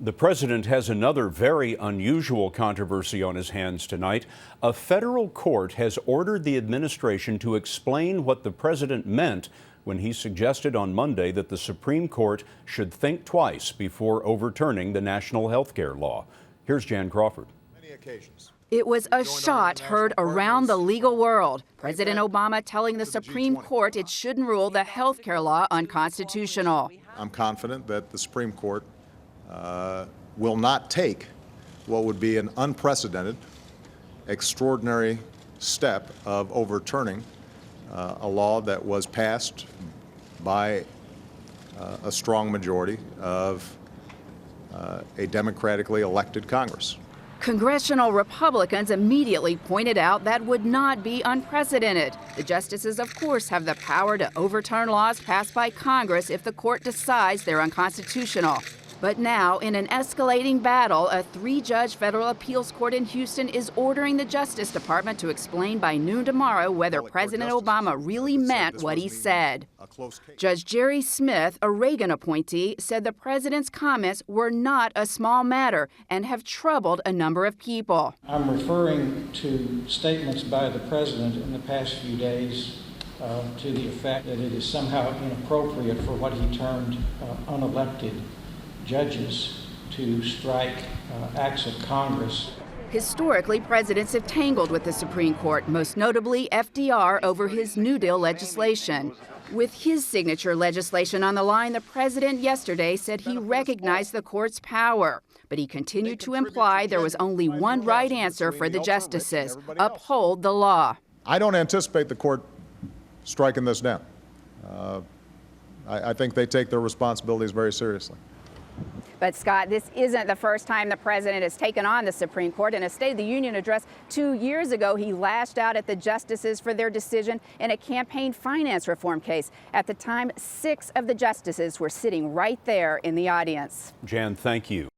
The president has another very unusual controversy on his hands tonight. A federal court has ordered the administration to explain what the president meant when he suggested on Monday that the Supreme Court should think twice before overturning the national health care law. Here's Jan Crawford. Many occasions. It was a shot heard around the legal world. President Obama telling the Supreme Court it shouldn't rule the health care law unconstitutional. I'm confident that the Supreme Court will not take what would be an unprecedented, extraordinary step of overturning a law that was passed by a strong majority of a democratically elected Congress. Congressional Republicans immediately pointed out that would not be unprecedented. The justices, of course, have the power to overturn laws passed by Congress if the court decides they're unconstitutional. But now, in an escalating battle, a three-judge federal appeals court in Houston is ordering the Justice Department to explain by noon tomorrow whether President Obama really meant what he said. Judge Jerry Smith, a Reagan appointee, said the president's comments were not a small matter and have troubled a number of people. I'm referring to statements by the president in the past few days to the effect that it is somehow inappropriate for what he termed unelected judges to strike acts of Congress. Historically, presidents have tangled with the Supreme Court, most notably FDR over his New Deal legislation. With his signature legislation on the line, the president yesterday said he recognized the court's power, but he continued to imply there was only one right answer for the justices: uphold the law. I don't anticipate the court striking this down. I think they take their responsibilities very seriously. But, Scott, this isn't the first time the president has taken on the Supreme Court. In a State of the Union address 2 years ago, he lashed out at the justices for their decision in a campaign finance reform case. At the time, 6 of the justices were sitting right there in the audience. Jan, thank you.